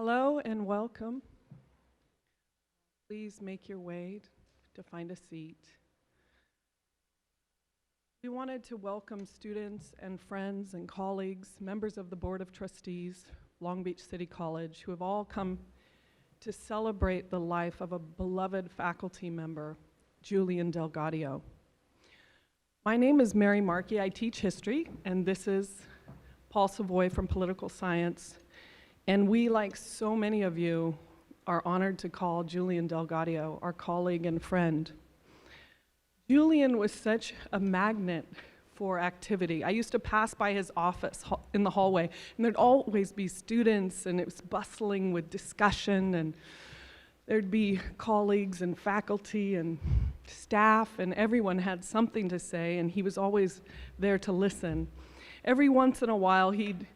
Hello and welcome. Please make your way to find a seat. We wanted to welcome students and friends and colleagues, members of the Board of Trustees, Long Beach City College, who have all come to celebrate the life of a beloved faculty member, Julian Delgadio. My name is Mary Markey. I teach history, and this is Paul Savoy from Political Science. And we, like so many of you, are honored to call Julian Delgadio our colleague and friend. Julian was such a magnet for activity. I used to pass by his office in the hallway, and there'd always be students, and it was bustling with discussion, and there'd be colleagues and faculty and staff, and everyone had something to say, and he was always there to listen. Every once in a while, he'd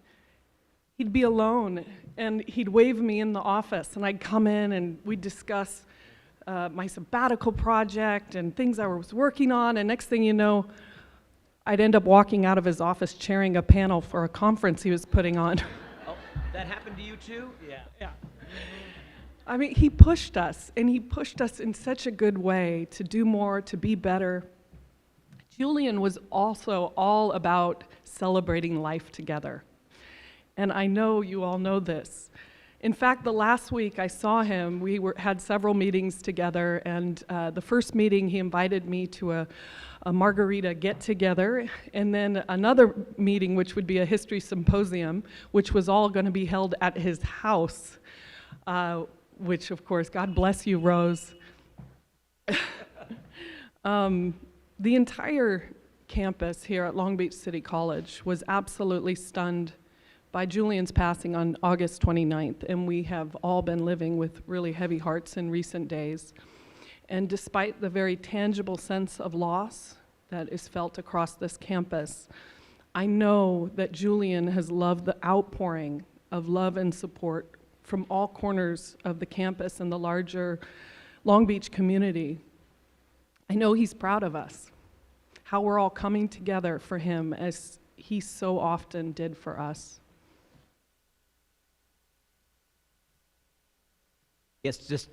be alone, and he'd wave me in the office, and I'd come in, and we'd discuss my sabbatical project and things I was working on, and next thing you know, I'd end up walking out of his office chairing a panel for a conference he was putting on. Oh, that happened to you too? Yeah. I mean, he pushed us, and he pushed us in such a good way to do more, to be better. Julian was also all about celebrating life together. And I know you all know this. In fact, the last week I saw him, we had several meetings together, and the first meeting he invited me to a margarita get-together, and then another meeting, which would be a history symposium, which was all going to be held at his house, which, of course, God bless you, Rose. The entire campus here at Long Beach City College was absolutely stunned by Julian's passing on August 29th, and we have all been living with really heavy hearts in recent days. And despite the very tangible sense of loss that is felt across this campus, I know that Julian has loved the outpouring of love and support from all corners of the campus and the larger Long Beach community. I know he's proud of us, how we're all coming together for him as he so often did for us. Yes, just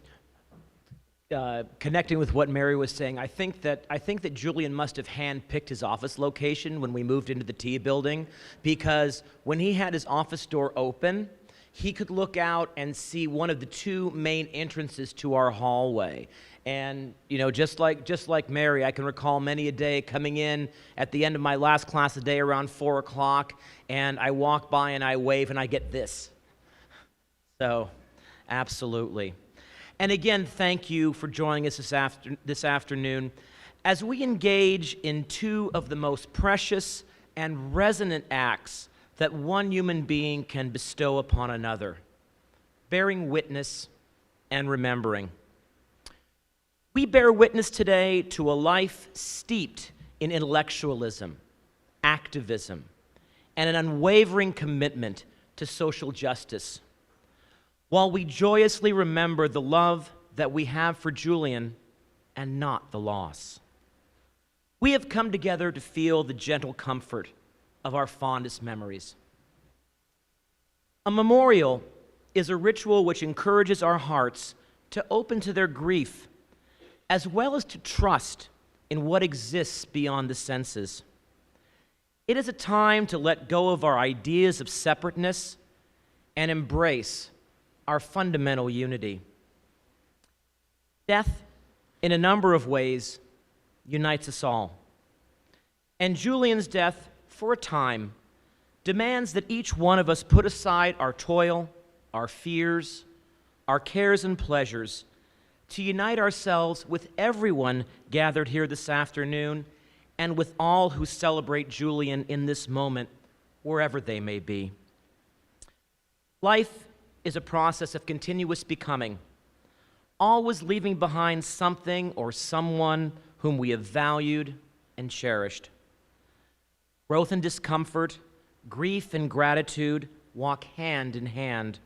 connecting with what Mary was saying, I think that Julian must have handpicked his office location when we moved into the T building, because when he had his office door open, he could look out and see one of the two main entrances to our hallway. And you know, just like Mary, I can recall many a day coming in at the end of my last class of the day around 4 o'clock, and I walk by and I wave and I get this. So, absolutely. And again, thank you for joining us this afternoon as we engage in two of the most precious and resonant acts that one human being can bestow upon another: bearing witness and remembering. We bear witness today to a life steeped in intellectualism, activism, and an unwavering commitment to social justice, while we joyously remember the love that we have for Julian and not the loss. We have come together to feel the gentle comfort of our fondest memories. A memorial is a ritual which encourages our hearts to open to their grief, as well as to trust in what exists beyond the senses. It is a time to let go of our ideas of separateness and embrace our fundamental unity. Death, in a number of ways, unites us all. And Julian's death, for a time, demands that each one of us put aside our toil, our fears, our cares and pleasures, to unite ourselves with everyone gathered here this afternoon and with all who celebrate Julian in this moment, wherever they may be. Life is a process of continuous becoming, always leaving behind something or someone whom we have valued and cherished. Growth and discomfort, grief and gratitude walk hand in hand.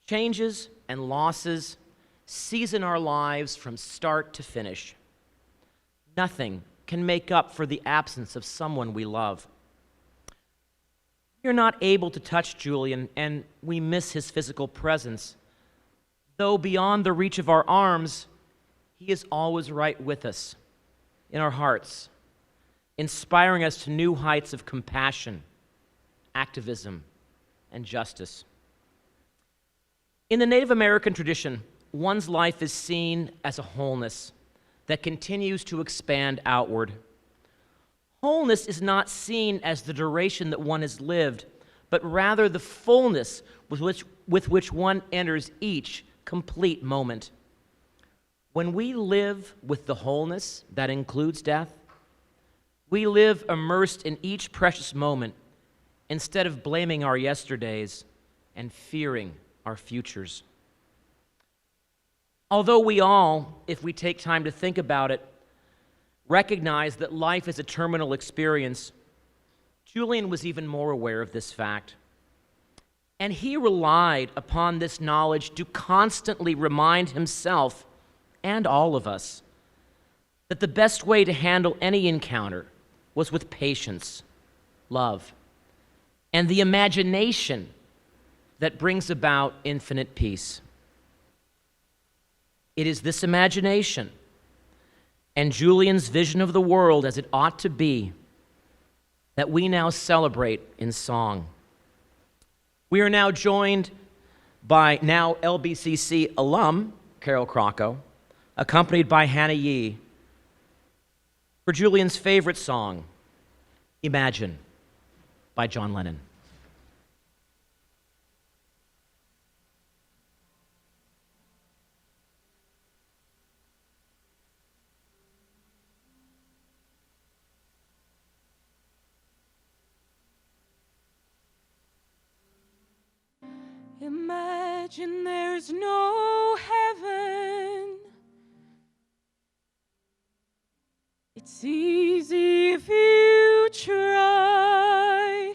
Changes and losses season our lives from start to finish. Nothing can make up for the absence of someone we love. You're not able to touch Julian, and we miss his physical presence. Though beyond the reach of our arms, he is always right with us, in our hearts, inspiring us to new heights of compassion, activism, and justice. In the Native American tradition, one's life is seen as a wholeness that continues to expand outward. Wholeness is not seen as the duration that one has lived, but rather the fullness with which one enters each complete moment. When we live with the wholeness that includes death, we live immersed in each precious moment instead of blaming our yesterdays and fearing our futures. Although we all, if we take time to think about it, recognize that life is a terminal experience, Julian was even more aware of this fact. And he relied upon this knowledge to constantly remind himself and all of us that the best way to handle any encounter was with patience, love, and the imagination that brings about infinite peace. It is this imagination and Julian's vision of the world as it ought to be that we now celebrate in song. We are now joined by now LBCC alum Carol Crocco, accompanied by Hannah Yee, for Julian's favorite song, Imagine, by John Lennon. Imagine there's no heaven. It's easy if you try.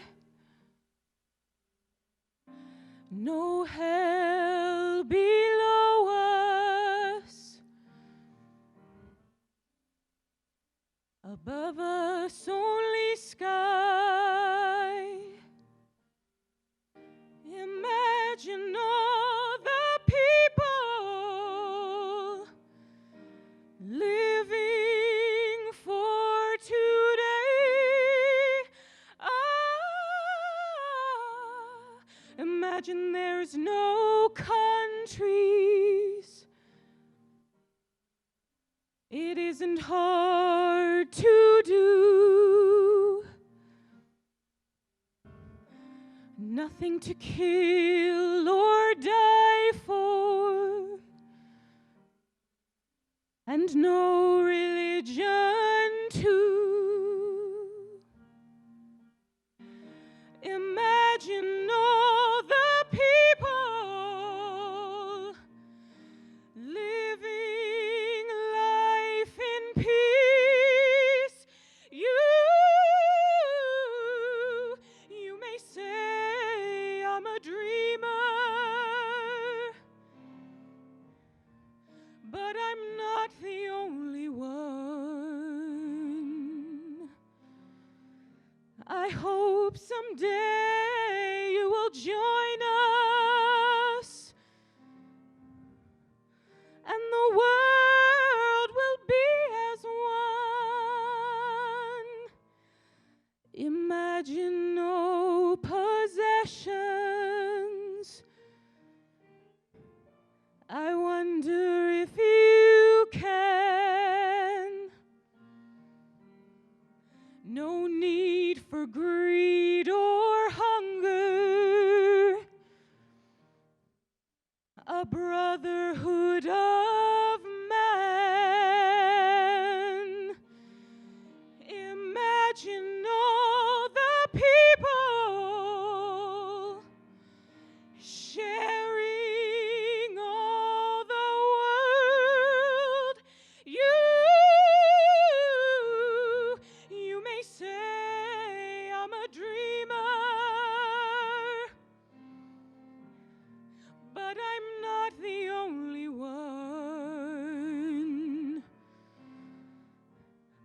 No hell below us. Above us only sky. Imagine all the people living for today. Imagine there's no countries. It isn't hard to do. Nothing to kill or die for, and no religion too. Imagine all the people living life in peace. You may say I'm a dreamer, but I'm not the only one. I hope someday you will join us, and the world will be as one. Imagine no possessions. I wonder if you can. No need for greed or hunger. A brotherhood of man. Imagine all the people sharing all the world. You may say I'm a dreamer, but I'm not the only one.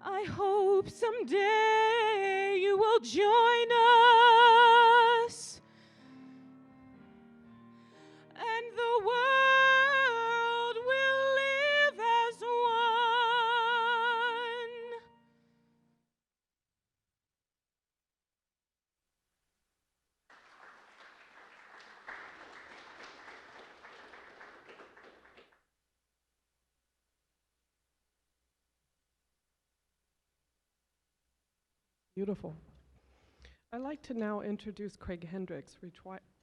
I hope someday you will join Beautiful. I'd like to now introduce Craig Hendricks,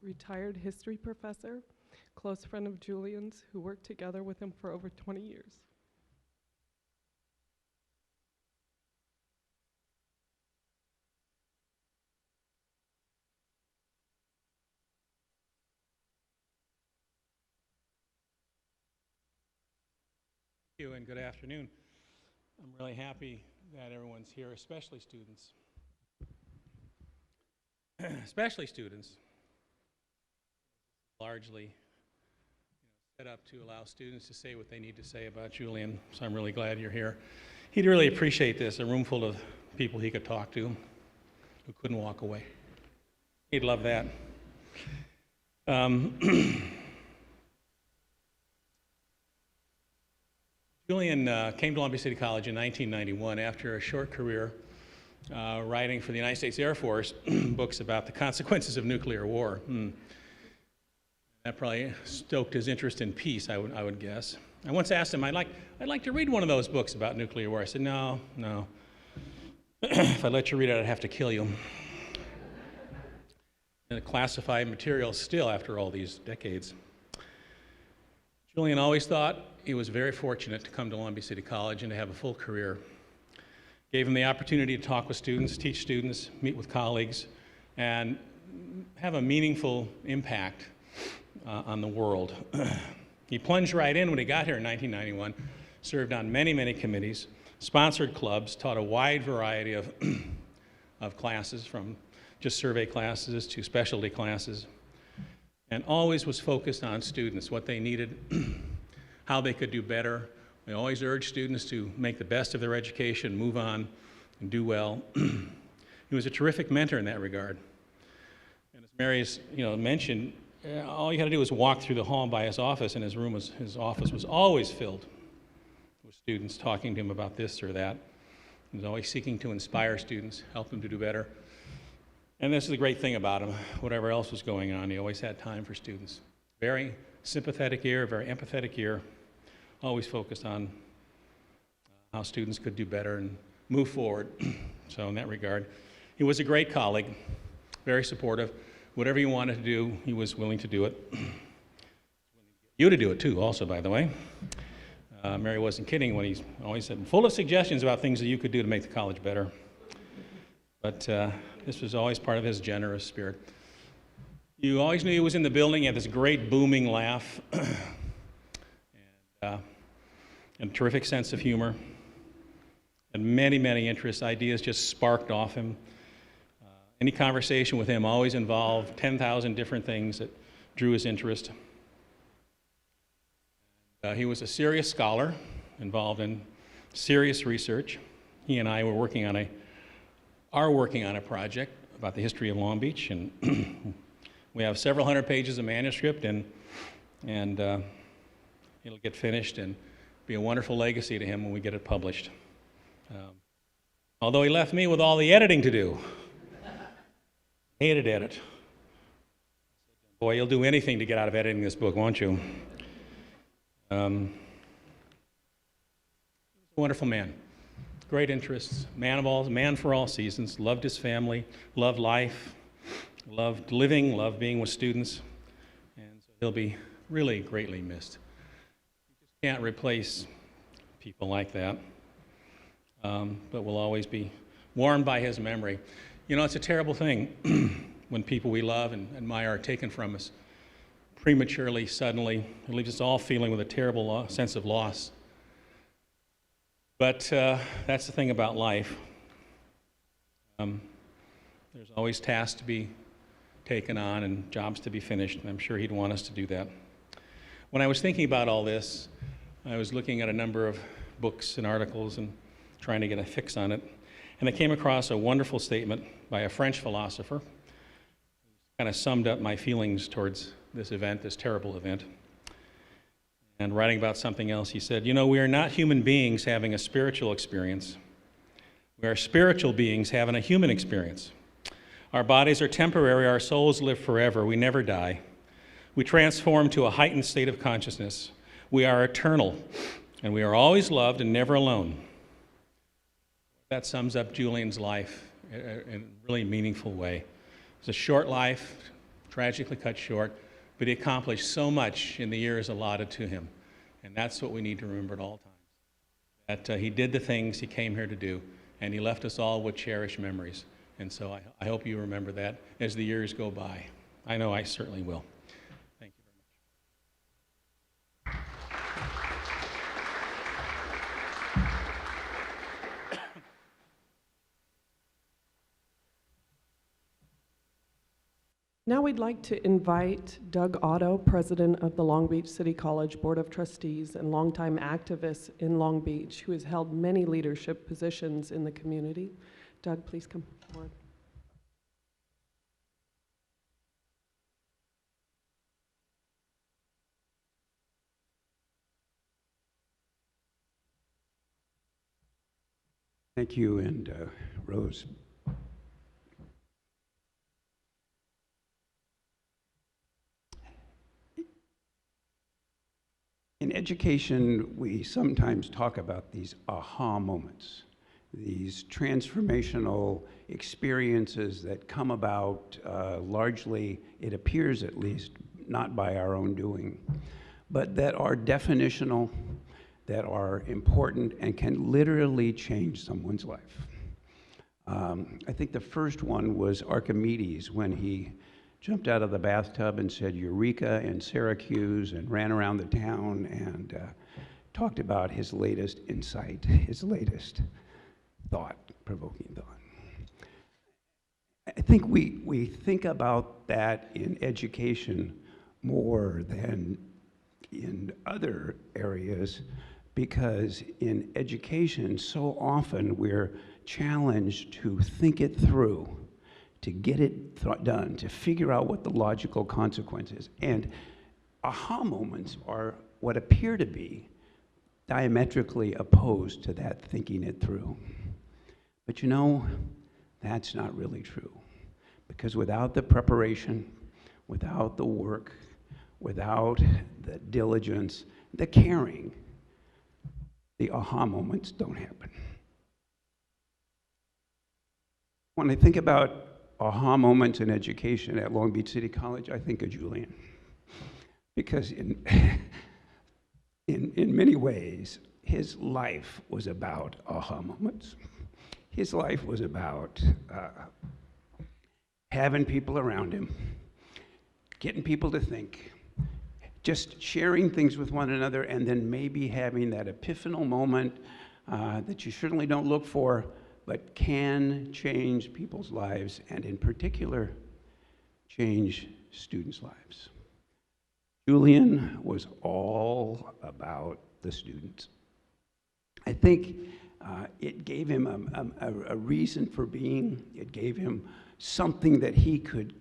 retired history professor, close friend of Julian's, who worked together with him for over 20 years. Thank you and good afternoon. I'm really happy that everyone's here, especially students. Especially students, largely set up to allow students to say what they need to say about Julian, so I'm really glad you're here. He'd really appreciate this, a room full of people he could talk to who couldn't walk away. He'd love that. Julian came to Long Beach City College in 1991 after a short career writing for the United States Air Force books about the consequences of nuclear war. That probably stoked his interest in peace, I would guess. I once asked him, I'd like to read one of those books about nuclear war. I said, no. If I let you read it, I'd have to kill you. And classified material still after all these decades. Julian always thought he was very fortunate to come to Long Beach City College and to have a full career. Gave him the opportunity to talk with students, teach students, meet with colleagues, and have a meaningful impact on the world. He plunged right in when he got here in 1991, served on many, many committees, sponsored clubs, taught a wide variety of classes, from just survey classes to specialty classes, and always was focused on students, what they needed, how they could do better. We always urged students to make the best of their education, move on, and do well. He was a terrific mentor in that regard. And as Mary's mentioned, all you had to do was walk through the hall by his office, and his office was always filled with students talking to him about this or that. He was always seeking to inspire students, help them to do better. And this is the great thing about him. Whatever else was going on, he always had time for students. Very sympathetic ear, very empathetic ear, always focused on how students could do better and move forward. So in that regard, he was a great colleague, very supportive. Whatever you wanted to do, he was willing to do it. You to do it too, also, by the way. Mary wasn't kidding when he always said, full of suggestions about things that you could do to make the college better. But this was always part of his generous spirit. You always knew he was in the building. He had this great booming laugh and a terrific sense of humor. And many, many interests, ideas just sparked off him. Any conversation with him always involved 10,000 different things that drew his interest. He was a serious scholar, involved in serious research. He and I were working on a project about the history of Long Beach, and we have several hundred pages of manuscript, and it'll get finished and be a wonderful legacy to him when we get it published. Although he left me with all the editing to do. Hated edit. Boy, you'll do anything to get out of editing this book, won't you? A wonderful man. Great interests, man for all seasons, loved his family, loved life, loved living, loved being with students, and so he'll be really greatly missed. You just can't replace people like that, but we'll always be warmed by his memory. You know, it's a terrible thing when people we love and admire are taken from us prematurely, suddenly. It leaves us all feeling with a terrible sense of loss. But that's the thing about life. There's always tasks to be taken on and jobs to be finished, and I'm sure he'd want us to do that. When I was thinking about all this, I was looking at a number of books and articles and trying to get a fix on it, and I came across a wonderful statement by a French philosopher who kind of summed up my feelings towards this event, this terrible event. And writing about something else, he said, you know, we are not human beings having a spiritual experience. We are spiritual beings having a human experience. Our bodies are temporary, our souls live forever, we never die. We transform to a heightened state of consciousness. We are eternal, and we are always loved and never alone. That sums up Julian's life in a really meaningful way. It's a short life, tragically cut short, but he accomplished so much in the years allotted to him. And that's what we need to remember at all times. That he did the things he came here to do, and he left us all with cherished memories. And so I hope you remember that as the years go by. I know I certainly will. Thank you very much. Now we'd like to invite Doug Otto, president of the Long Beach City College Board of Trustees and longtime activist in Long Beach, who has held many leadership positions in the community. Doug, please come forward. Thank you, and Rose. In education, we sometimes talk about these aha moments, these transformational experiences that come about largely, it appears at least, not by our own doing, but that are definitional, that are important, and can literally change someone's life. I think the first one was Archimedes, when he jumped out of the bathtub and said Eureka in Syracuse and ran around the town and talked about his latest insight, his latest thought, provoking thought. I think we think about that in education more than in other areas, because in education, so often we're challenged to think it through, to get it done, to figure out what the logical consequences. And aha moments are what appear to be diametrically opposed to that thinking it through. But you know, that's not really true. Because without the preparation, without the work, without the diligence, the caring, the aha moments don't happen. When I think about aha moments in education at Long Beach City College, I think of Julian. Because in many ways, his life was about aha moments. His life was about having people around him, getting people to think, just sharing things with one another, and then maybe having that epiphanal moment that you certainly don't look for, but can change people's lives, and in particular, change students' lives. Julian was all about the students. I think it gave him a reason for being. It gave him something that he could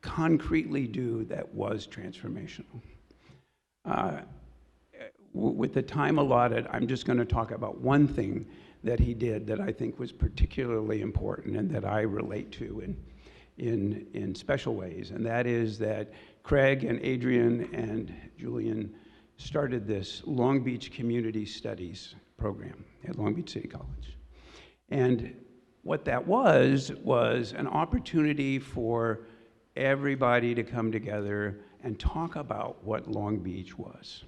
concretely do that was transformational. With the time allotted, I'm just going to talk about one thing that he did that I think was particularly important and that I relate to in special ways, and that is that Craig and Adrian and Julian started this Long Beach Community Studies program at Long Beach City College. And what that was an opportunity for everybody to come together and talk about what Long Beach was.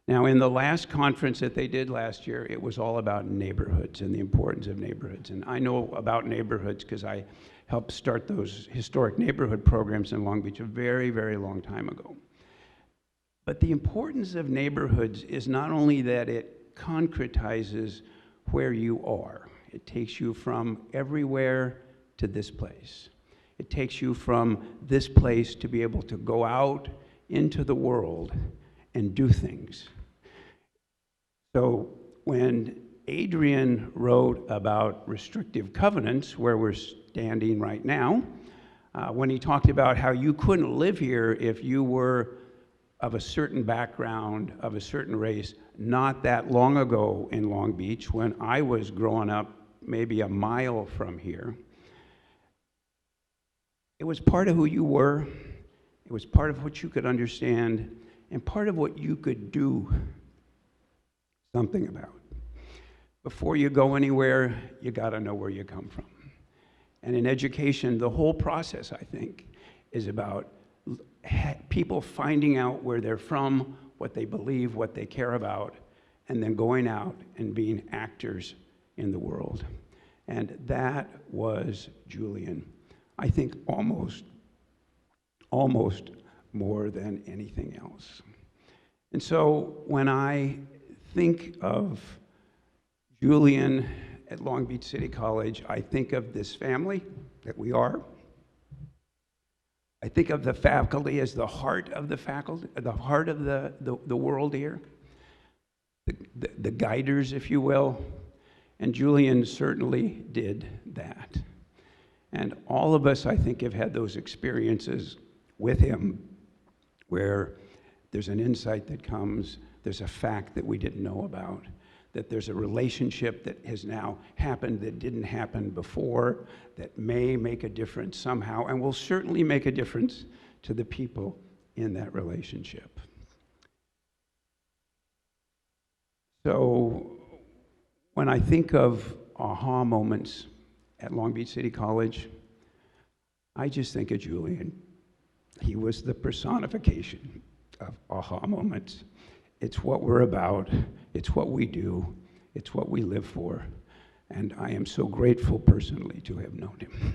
Now, in the last conference that they did last year, it was all about neighborhoods and the importance of neighborhoods. And I know about neighborhoods because I helped start those historic neighborhood programs in Long Beach a very, very long time ago. But the importance of neighborhoods is not only that it concretizes where you are. It takes you from everywhere to this place. It takes you from this place to be able to go out into the world and do things. So when Adrian wrote about restrictive covenants, where we're standing right now, when he talked about how you couldn't live here if you were of a certain background, of a certain race, not that long ago in Long Beach, when I was growing up maybe a mile from here, it was part of who you were, it was part of what you could understand, and part of what you could do something about. Before you go anywhere, you got to know where you come from. And in education, the whole process, I think, is about people finding out where they're from, what they believe, what they care about, and then going out and being actors in the world. And that was Julian, I think almost more than anything else. And so when I think of Julian at Long Beach City College, I think of this family that we are. I think of the faculty as the heart of the faculty, the heart of the world here, the guiders, if you will. And Julian certainly did that. And all of us, I think, have had those experiences with him where there's an insight that comes, there's a fact that we didn't know about, that there's a relationship that has now happened that didn't happen before, that may make a difference somehow, and will certainly make a difference to the people in that relationship. So when I think of aha moments at Long Beach City College, I just think of Julian. He was the personification of aha moments. It's what we're about, it's what we do, it's what we live for, and I am so grateful personally to have known him.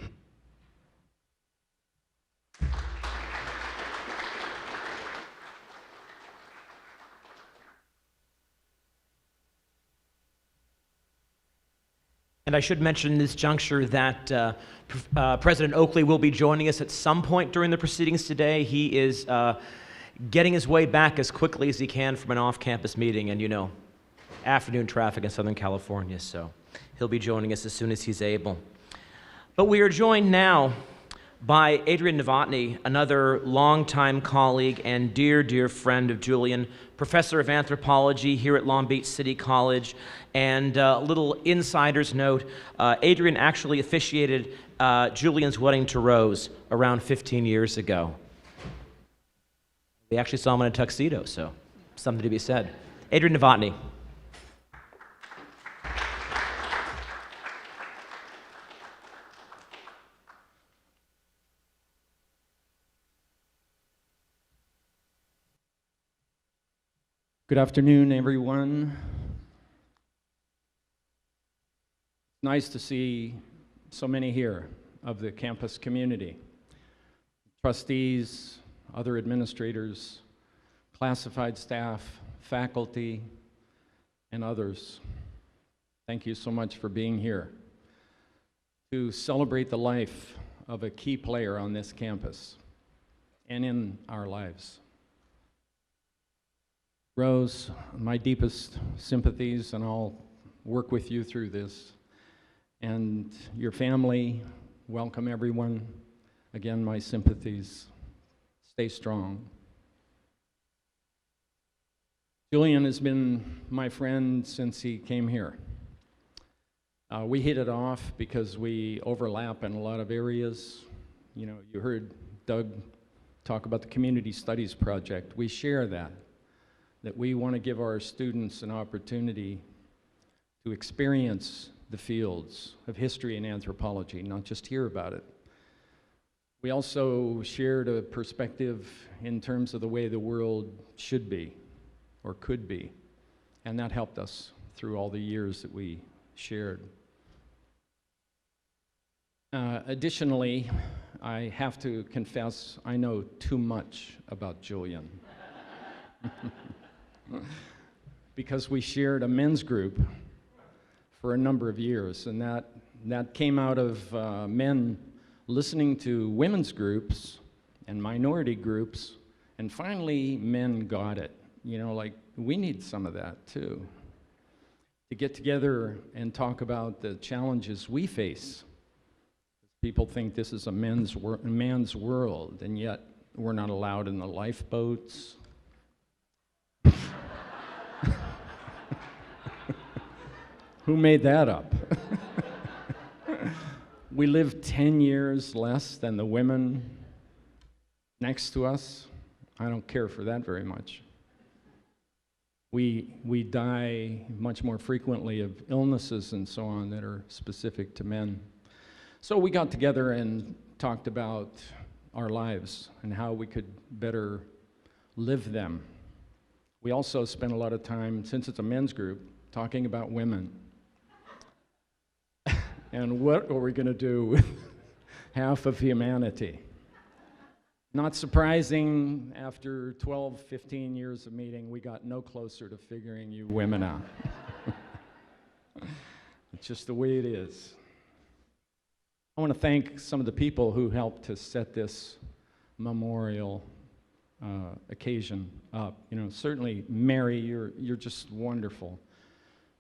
And I should mention in this juncture that President Oakley will be joining us at some point during the proceedings today. He is getting his way back as quickly as he can from an off-campus meeting, and you know, afternoon traffic in Southern California, so he'll be joining us as soon as he's able. But we are joined now by Adrian Novotny, another longtime colleague and dear, dear friend of Julian, professor of anthropology here at Long Beach City College. And a little insider's note, Adrian actually officiated Julian's wedding to Rose around 15 years ago. We actually saw him in a tuxedo, so something to be said. Adrian Novotny. Good afternoon, everyone. Nice to see so many here of the campus community. Trustees, other administrators, classified staff, faculty, and others. Thank you so much for being here to celebrate the life of a key player on this campus and in our lives. Rose, my deepest sympathies, and I'll work with you through this. And your family, welcome everyone. Again, my sympathies. Stay strong. Julian has been my friend since he came here. We hit it off because we overlap in a lot of areas. You know, you heard Doug talk about the Community Studies Project. We share that we want to give our students an opportunity to experience the fields of history and anthropology, not just hear about it. We also shared a perspective in terms of the way the world should be or could be, and that helped us through all the years that we shared. Additionally, I have to confess I know too much about Julian. Because we shared a men's group for a number of years, and that came out of men listening to women's groups and minority groups, and finally men got it. You know, like, we need some of that too, to get together and talk about the challenges we face. People think this is a man's world, and yet we're not allowed in the lifeboats. Who made that up? We live 10 years less than the women next to us. I don't care for that very much. We die much more frequently of illnesses and so on that are specific to men. So we got together and talked about our lives and how we could better live them. We also spent a lot of time, since it's a men's group, talking about women. And what are we going to do with half of humanity? Not surprising, after 12, 15 years of meeting, we got no closer to figuring you women out. It's just the way it is. I want to thank some of the people who helped to set this memorial occasion up. You know, certainly Mary, you're just wonderful.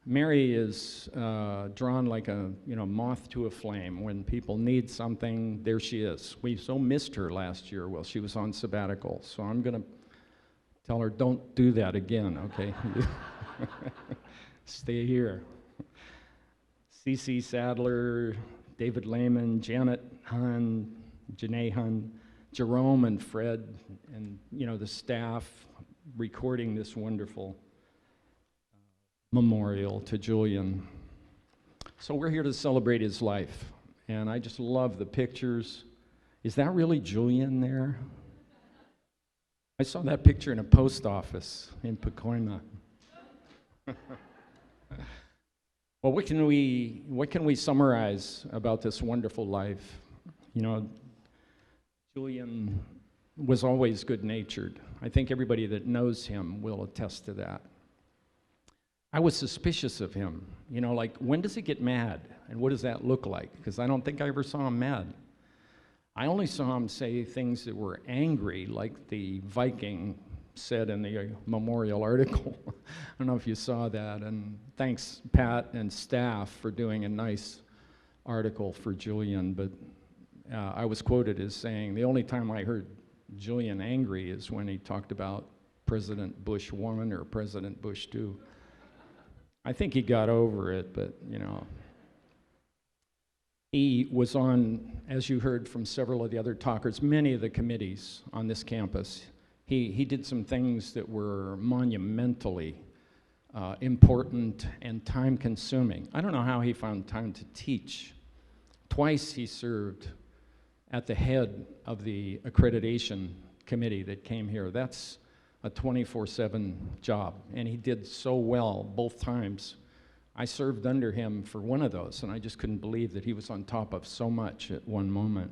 Mary is drawn like a moth to a flame. When people need something, there she is. We so missed her last year while she was on sabbatical. So I'm going to tell her, don't do that again, okay? Stay here. C.C. Sadler, David Lehman, Janet Hun, Janae Hun, Jerome and Fred, and the staff recording this wonderful memorial to Julian. So we're here to celebrate his life, and I just love the pictures. Is that really Julian there? I saw that picture in a post office in Pacoima. Well, what can we summarize about this wonderful life? Julian was always good-natured. I think everybody that knows him will attest to that. I was suspicious of him. Like, when does he get mad? And what does that look like? Because I don't think I ever saw him mad. I only saw him say things that were angry, like the Viking said in the memorial article. I don't know if you saw that. And thanks, Pat and staff, for doing a nice article for Julian. But I was quoted as saying, the only time I heard Julian angry is when he talked about President Bush 1 or President Bush 2. I think he got over it, but he was on, as you heard from several of the other talkers, many of the committees on this campus. He did some things that were monumentally important and time-consuming. I don't know how he found time to teach. Twice he served at the head of the accreditation committee that came here. That's a 24/7 job, and he did so well both times. I served under him for one of those, and I just couldn't believe that he was on top of so much at one moment.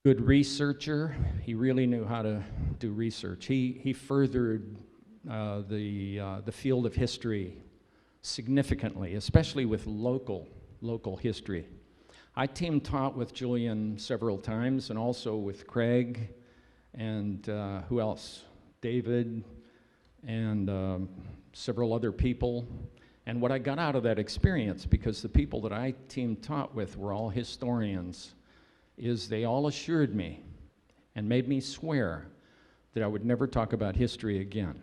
Good researcher. He really knew how to do research. He furthered the field of history significantly, especially with local history. I team taught with Julian several times, and also with Craig, and who else? David, and several other people. And what I got out of that experience, because the people that I team taught with were all historians, is they all assured me and made me swear that I would never talk about history again.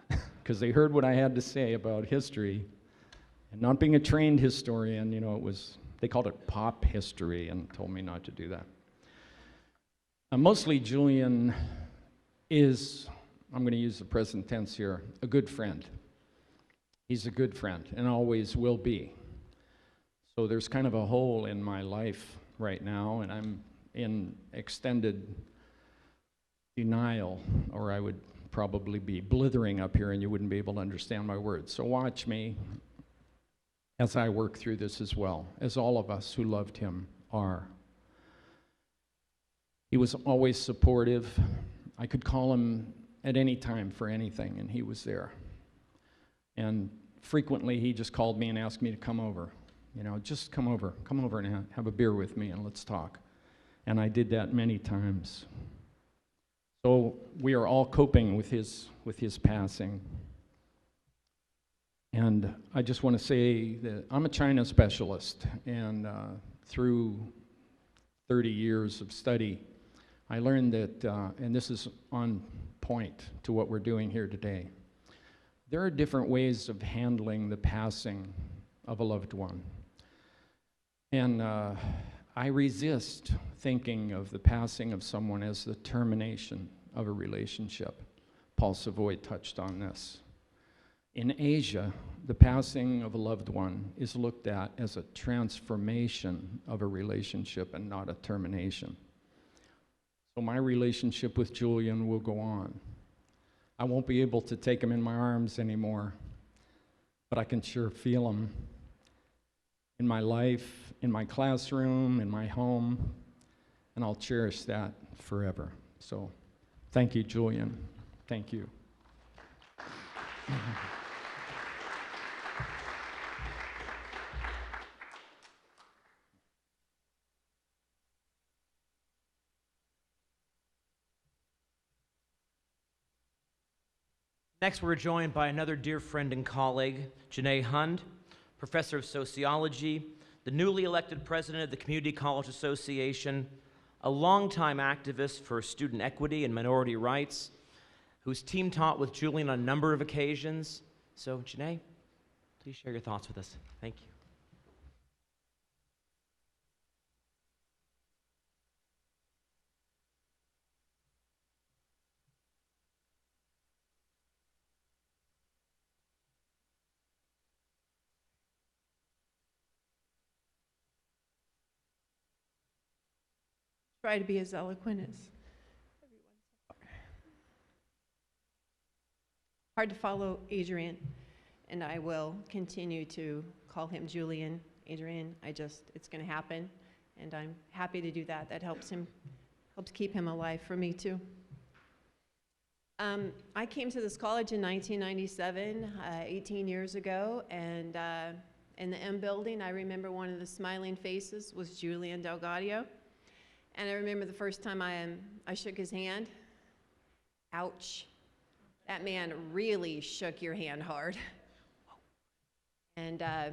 Because they heard what I had to say about history, and not being a trained historian, they called it pop history and told me not to do that. Mostly Julian is, I'm going to use the present tense here, a good friend. He's a good friend and always will be. So there's kind of a hole in my life right now, and I'm in extended denial, or I would probably be blithering up here and you wouldn't be able to understand my words. So watch me as I work through this as well, as all of us who loved him are. He was always supportive. I could call him at any time for anything, and he was there. And frequently, he just called me and asked me to come over. Just come over and have a beer with me, and let's talk. And I did that many times. So we are all coping with his passing. And I just want to say that I'm a China specialist, and through 30 years of study, I learned that, and this is on point to what we're doing here today, there are different ways of handling the passing of a loved one. And I resist thinking of the passing of someone as the termination of a relationship. Paul Savoy touched on this. In Asia, the passing of a loved one is looked at as a transformation of a relationship and not a termination. So my relationship with Julian will go on. I won't be able to take him in my arms anymore, but I can sure feel him in my life, in my classroom, in my home, and I'll cherish that forever. So thank you, Julian. Thank you. Next, we're joined by another dear friend and colleague, Janae Hund, professor of sociology, the newly elected president of the Community College Association, a longtime activist for student equity and minority rights, who's team taught with Julian on a number of occasions. So, Janae, please share your thoughts with us. Thank you. Try to be as eloquent as everyone so far. Hard to follow Adrian, and I will continue to call him Julian. Adrian, it's going to happen, and I'm happy to do that. That helps keep him alive for me too. I came to this college in 1997, 18 years ago, and in the M building, I remember one of the smiling faces was Julian Delgadio. And I remember the first time I shook his hand. Ouch. That man really shook your hand hard. And a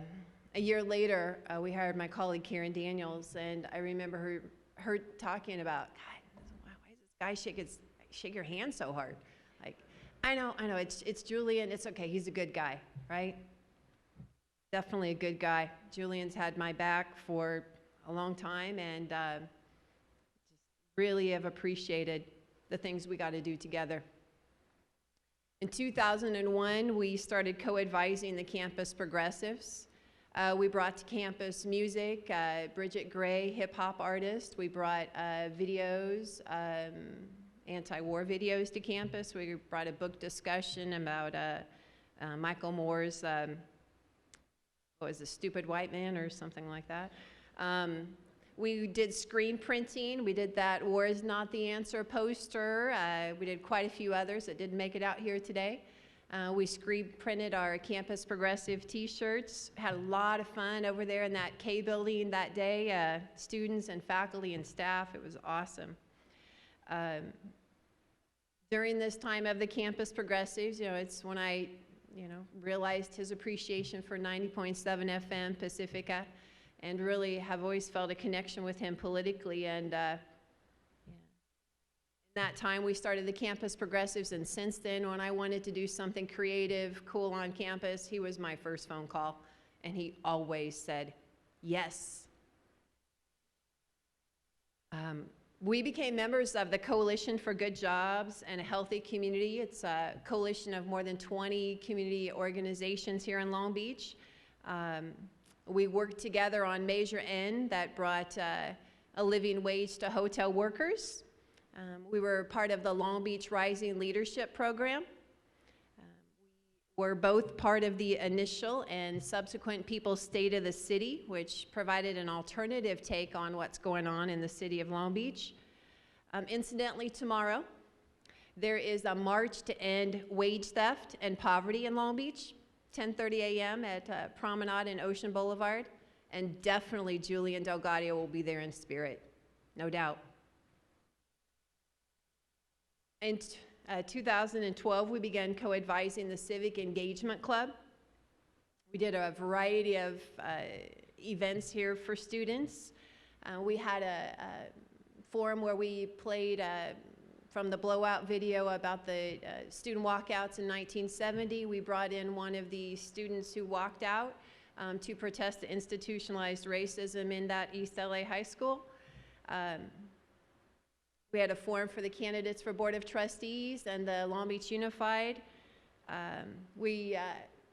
year later, we hired my colleague Karen Daniels, and I remember her talking about, God, why does this guy shake your hand so hard? Like, I know, it's Julian, it's okay, he's a good guy, right? Definitely a good guy. Julian's had my back for a long time, and really have appreciated the things we got to do together. In 2001, we started co-advising the campus progressives. We brought to campus music, Bridget Gray, hip-hop artist. We brought videos, anti-war videos to campus. We brought a book discussion about Michael Moore's, what was it, Stupid White Man or something like that. We did screen printing. We did that War is Not the Answer poster. We did quite a few others that didn't make it out here today. We screen printed our Campus Progressive t-shirts. Had a lot of fun over there in that K building that day. Students and faculty and staff, it was awesome. During this time of the Campus Progressives, it's when I, realized his appreciation for 90.7 FM Pacifica, and really have always felt a connection with him politically. And in that time, we started the Campus Progressives, and since then, when I wanted to do something creative, cool on campus, he was my first phone call, and he always said yes. We became members of the Coalition for Good Jobs and a Healthy Community. It's a coalition of more than 20 community organizations here in Long Beach. We worked together on Measure N that brought a living wage to hotel workers. We were part of the Long Beach Rising Leadership Program. We were both part of the initial and subsequent People's State of the City, which provided an alternative take on what's going on in the city of Long Beach. Incidentally, tomorrow, there is a march to end wage theft and poverty in Long Beach. 10:30 a.m. at Promenade and Ocean Boulevard, and definitely Julian Delgadio will be there in spirit, no doubt. In 2012, we began co-advising the Civic Engagement Club. We did a variety of events here for students. We had a forum where we played from the blowout video about the student walkouts in 1970, we brought in one of the students who walked out to protest the institutionalized racism in that East LA high school. We had a forum for the candidates for Board of Trustees and the Long Beach Unified. We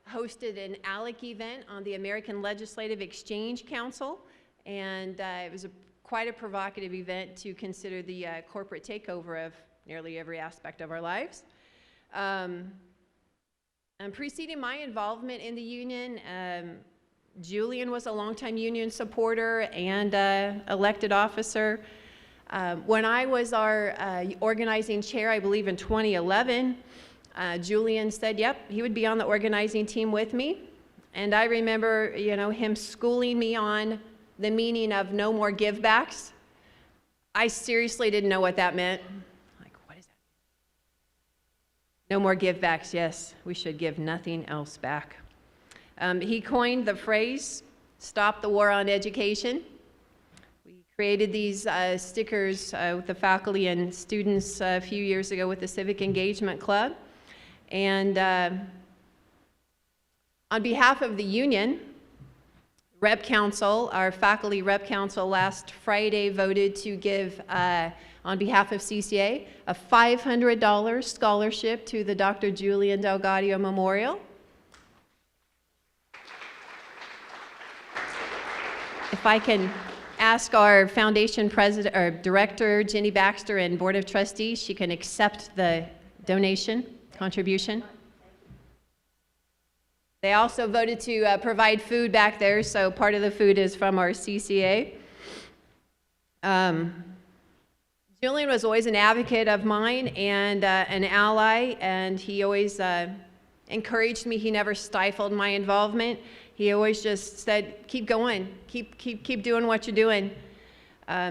hosted an ALEC event on the American Legislative Exchange Council, and it was quite a provocative event to consider the corporate takeover of nearly every aspect of our lives. And preceding my involvement in the union, Julian was a longtime union supporter and elected officer. When I was our organizing chair, I believe in 2011, Julian said, yep, he would be on the organizing team with me. And I remember, him schooling me on the meaning of no more givebacks. I seriously didn't know what that meant. Like, what is that? No more givebacks, yes. We should give nothing else back. He coined the phrase, stop the war on education. We created these stickers with the faculty and students a few years ago with the Civic Engagement Club. And on behalf of the union, Rep Council, our faculty Rep Council last Friday voted to give, on behalf of CCA, a $500 scholarship to the Dr. Julian Delgadio Memorial. If I can ask our foundation president or director, Jenny Baxter, and board of trustees, she can accept the donation, contribution. They also voted to provide food back there, so part of the food is from our CCA. Julian was always an advocate of mine and an ally, and he always encouraged me. He never stifled my involvement. He always just said, keep going, keep doing what you're doing.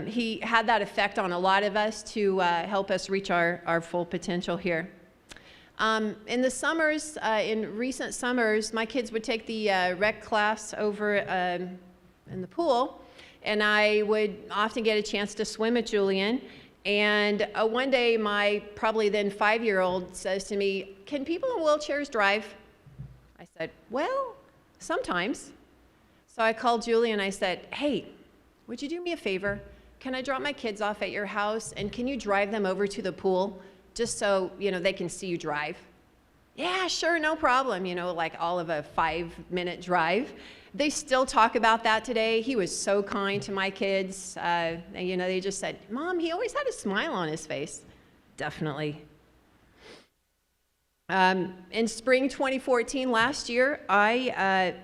He had that effect on a lot of us to help us reach our full potential here. In the summers, in recent summers, my kids would take the rec class over in the pool, and I would often get a chance to swim with Julian. And one day, my probably then 5-year-old says to me, can people in wheelchairs drive? I said, well, sometimes. So I called Julian, I said, hey, would you do me a favor? Can I drop my kids off at your house, and can you drive them over to the pool? Just so, they can see you drive. Yeah, sure, no problem, like all of a 5-minute drive. They still talk about that today. He was so kind to my kids. They just said, Mom, he always had a smile on his face. Definitely. In spring 2014, last year, I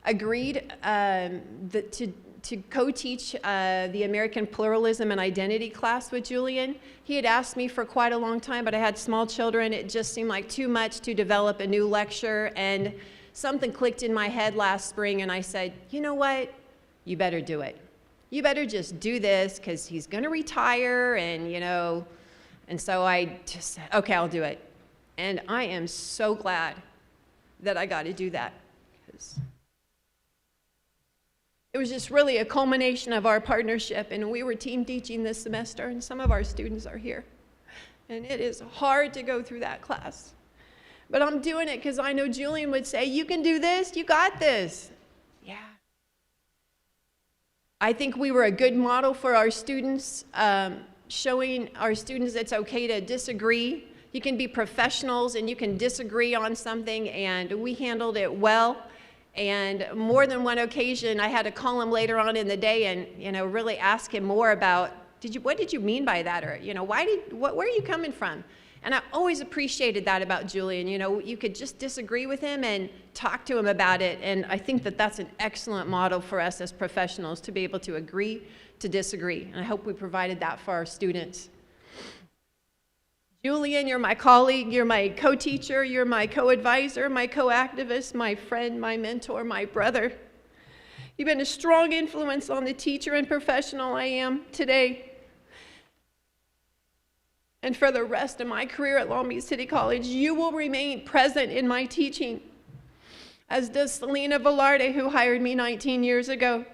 agreed to co-teach the American Pluralism and Identity class with Julian. He had asked me for quite a long time, but I had small children. It just seemed like too much to develop a new lecture, and something clicked in my head last spring, and I said, you know what? You better do it. You better just do this, because he's going to retire, and, and so I just said, okay, I'll do it. And I am so glad that I got to do that, because it was just really a culmination of our partnership, and we were team teaching this semester, and some of our students are here. And it is hard to go through that class. But I'm doing it because I know Julian would say, you can do this, you got this. Yeah. I think we were a good model for our students, showing our students it's okay to disagree. You can be professionals and you can disagree on something, and we handled it well. And more than one occasion, I had to call him later on in the day and really ask him more about, what did you mean by that? Or where are you coming from? And I always appreciated that about Julian. You could just disagree with him and talk to him about it. And I think that that's an excellent model for us as professionals, to be able to agree to disagree. And I hope we provided that for our students. Julian, you're my colleague, you're my co-teacher, you're my co-advisor, my co-activist, my friend, my mentor, my brother. You've been a strong influence on the teacher and professional I am today. And for the rest of my career at Long Beach City College, you will remain present in my teaching, as does Selena Velarde, who hired me 19 years ago.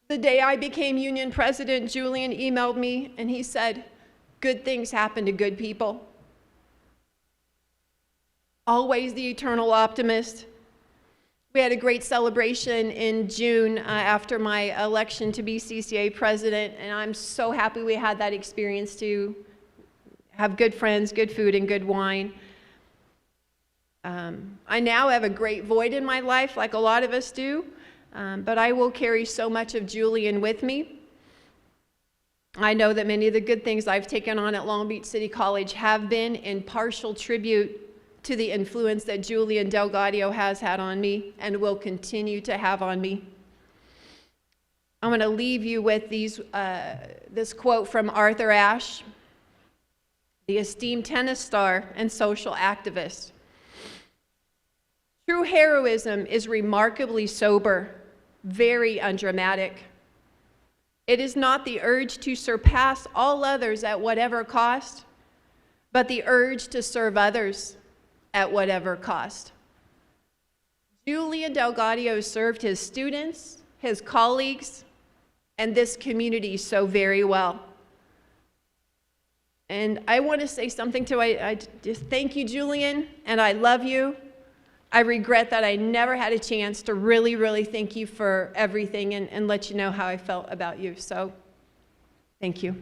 The day I became union president, Julian emailed me and he said, good things happen to good people. Always the eternal optimist. We had a great celebration in June after my election to be CCA president, and I'm so happy we had that experience to have good friends, good food, and good wine. I now have a great void in my life, like a lot of us do, but I will carry so much of Julian with me. I know that many of the good things I've taken on at Long Beach City College have been in partial tribute to the influence that Julian DelGaudio has had on me and will continue to have on me. I'm going to leave you with this quote from Arthur Ashe, the esteemed tennis star and social activist. True heroism is remarkably sober, very undramatic. It is not the urge to surpass all others at whatever cost, but the urge to serve others at whatever cost. Julian DelGaudio served his students, his colleagues, and this community so very well. And I want to say something to I just thank you, Julian, and I love you. I regret that I never had a chance to really, really thank you for everything and let you know how I felt about you. So, thank you.